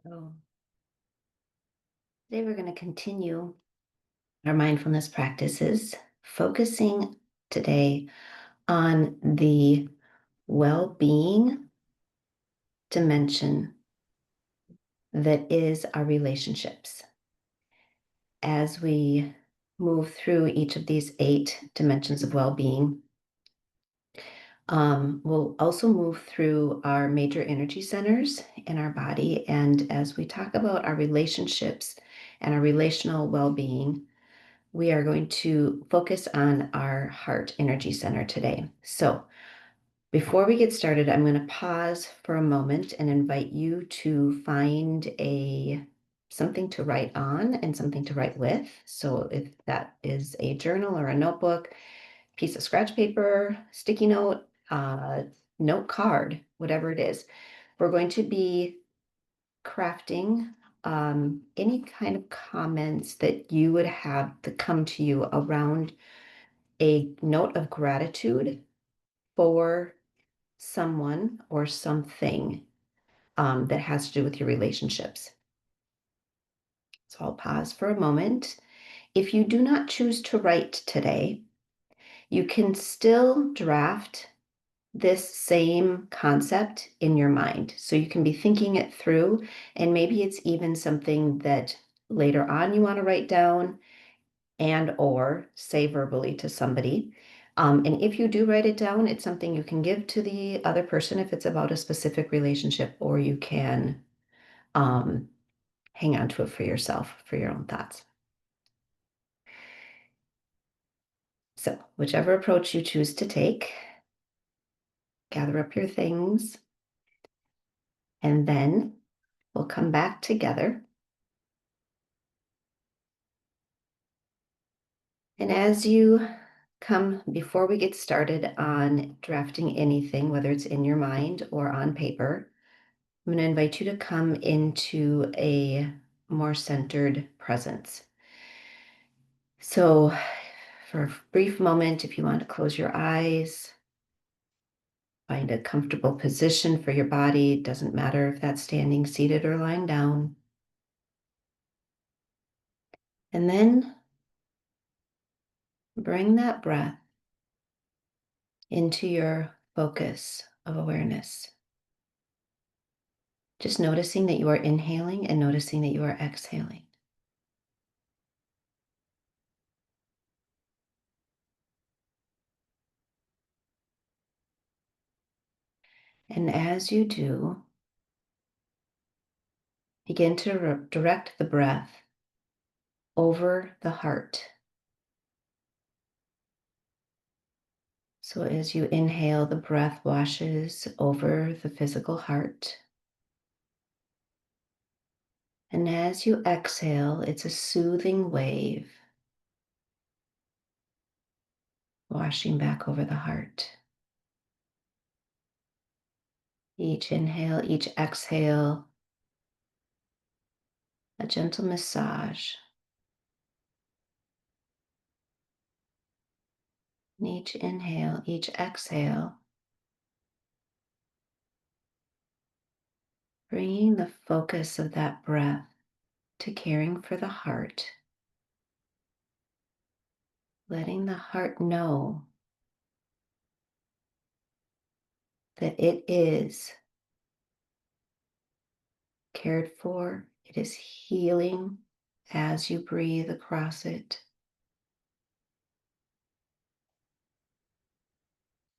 So today we're going to continue our mindfulness practices, focusing today on the well-being dimension that is our relationships. As we move through each of these 8 dimensions of well-being, we'll also move through our major energy centers in our body. And as we talk about our relationships and our relational well-being, we are going to focus on our heart energy center today. So before we get started, I'm going to pause for a moment and invite you to find something to write on and something to write with. So if that is a journal or a notebook, piece of scratch paper, sticky note, note card, whatever it is, we're going to be crafting any kind of comments that you would have that come to you around a note of gratitude for someone or something that has to do with your relationships. So I'll pause for a moment. If you do not choose to write today, you can still draft this same concept in your mind. So you can be thinking it through, and maybe it's even something that later on you want to write down and or say verbally to somebody. And if you do write it down, it's something you can give to the other person if it's about a specific relationship, or you can um, hang on to it for yourself, for your own thoughts. So whichever approach you choose to take, gather up your things, and then we'll come back together. And as you come, before we get started on drafting anything, whether it's in your mind or on paper, I'm going to invite you to come into a more centered presence. So, for a brief moment, if you want to close your eyes, find a comfortable position for your body. It doesn't matter if that's standing, seated, or lying down. And then bring that breath into your focus of awareness. Just noticing that you are inhaling and noticing that you are exhaling. And as you do, begin to direct the breath over the heart. So as you inhale, the breath washes over the physical heart. And as you exhale, it's a soothing wave washing back over the heart. Each inhale, each exhale, a gentle massage. And each inhale, each exhale, bringing the focus of that breath to caring for the heart, letting the heart know that it is cared for, it is healing as you breathe across it.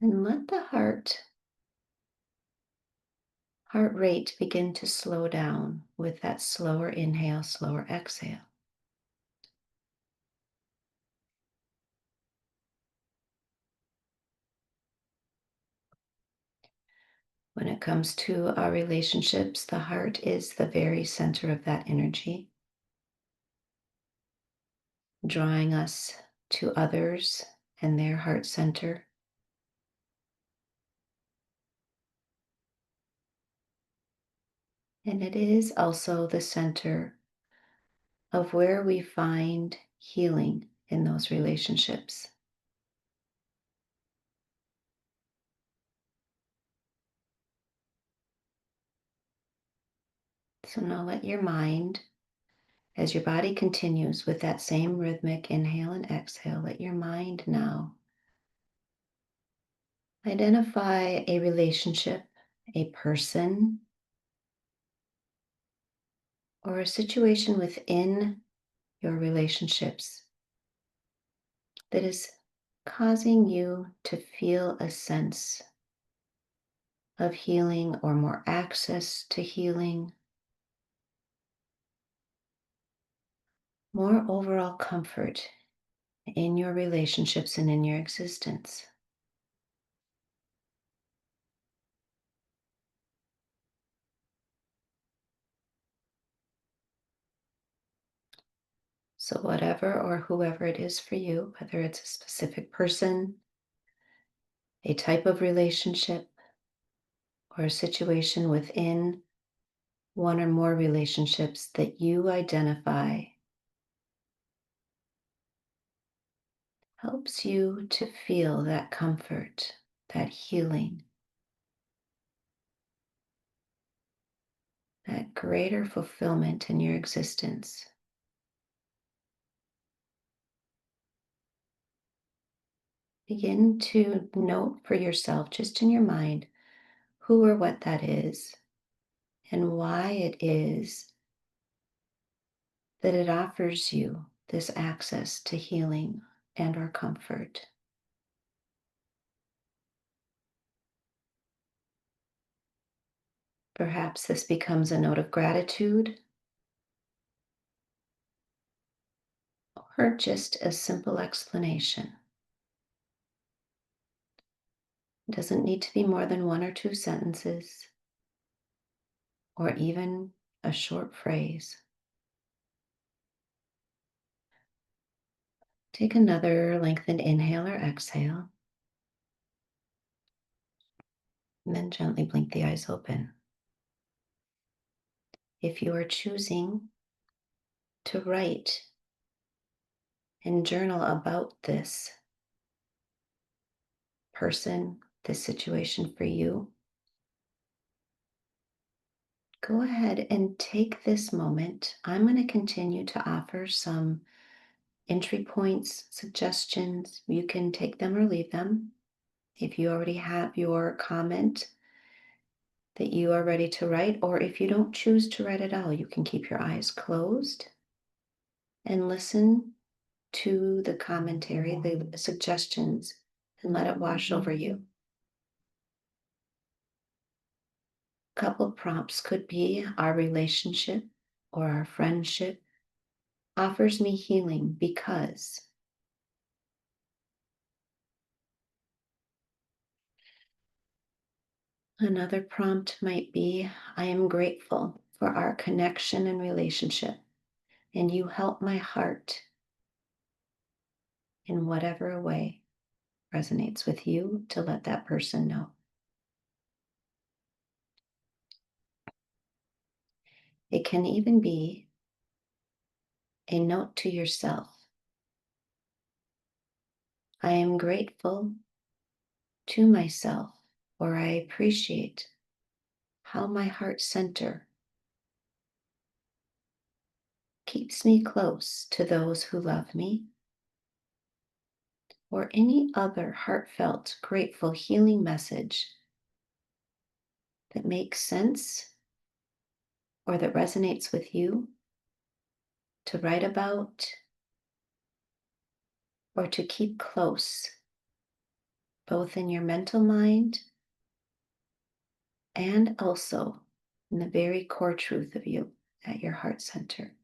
And let the heart rate begin to slow down with that slower inhale, slower exhale. When it comes to our relationships, the heart is the very center of that energy, drawing us to others and their heart center. And it is also the center of where we find healing in those relationships. So now let your mind, as your body continues with that same rhythmic inhale and exhale, let your mind now identify a relationship, a person, or a situation within your relationships that is causing you to feel a sense of healing or more access to healing, more overall comfort in your relationships and in your existence. So, whatever or whoever it is for you, whether it's a specific person, a type of relationship, or a situation within one or more relationships that you identify, helps you to feel that comfort, that healing, that greater fulfillment in your existence. Begin to note for yourself, just in your mind, who or what that is and why it is that it offers you this access to healing and or comfort. Perhaps this becomes a note of gratitude or just a simple explanation. It doesn't need to be more than one or two sentences or even a short phrase. Take another lengthened inhale or exhale, and then gently blink the eyes open. If you are choosing to write and journal about this person, this situation for you, go ahead and take this moment. I'm going to continue to offer some entry points, suggestions. You can take them or leave them. If you already have your comment that you are ready to write, or if you don't choose to write at all, you can keep your eyes closed and listen to the commentary, the suggestions, and let it wash over you. A couple prompts could be: our relationship or our friendship offers me healing because. Another prompt might be: I am grateful for our connection and relationship, and you help my heart in whatever way resonates with you to let that person know. It can even be a note to yourself: I am grateful to myself, or I appreciate how my heart center keeps me close to those who love me, or any other heartfelt, grateful, healing message that makes sense or that resonates with you to write about or to keep close, both in your mental mind and also in the very core truth of you at your heart center.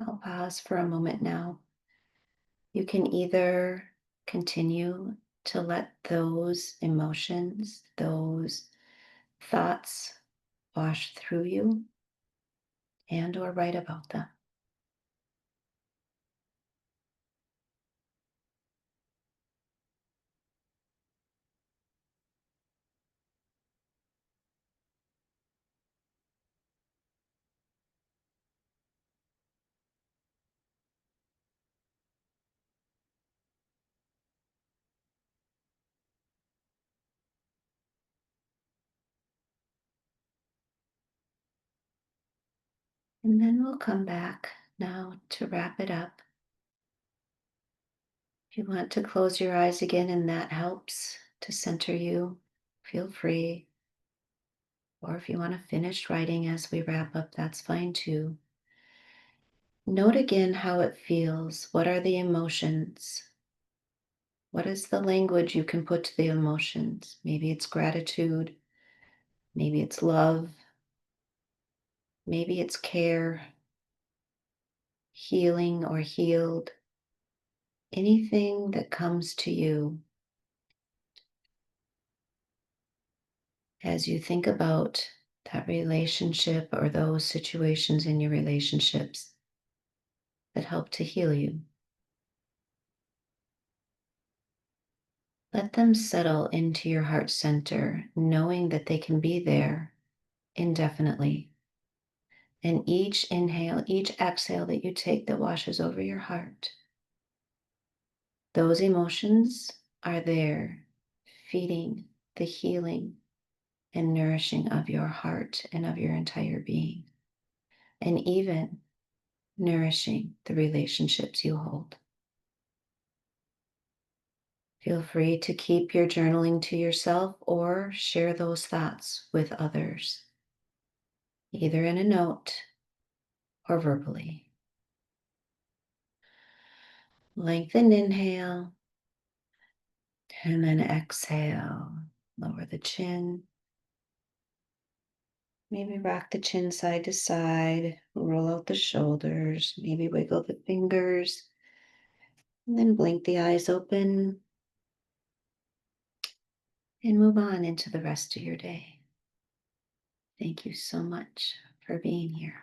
I'll pause for a moment now. You can either continue to let those emotions, those thoughts wash through you and or write about them. And then we'll come back now to wrap it up. If you want to close your eyes again and that helps to center you, feel free. Or if you want to finish writing as we wrap up, that's fine too. Note again how it feels. What are the emotions? What is the language you can put to the emotions? Maybe it's gratitude, maybe it's love, maybe it's care, healing or healed. Anything that comes to you as you think about that relationship or those situations in your relationships that help to heal you. Let them settle into your heart center, knowing that they can be there indefinitely. And each inhale, each exhale that you take that washes over your heart, those emotions are there feeding the healing and nourishing of your heart and of your entire being, and even nourishing the relationships you hold. Feel free to keep your journaling to yourself or share those thoughts with others, either in a note or verbally. Lengthen inhale and then exhale. Lower the chin. Maybe rock the chin side to side, roll out the shoulders, maybe wiggle the fingers, and then blink the eyes open and move on into the rest of your day. Thank you so much for being here.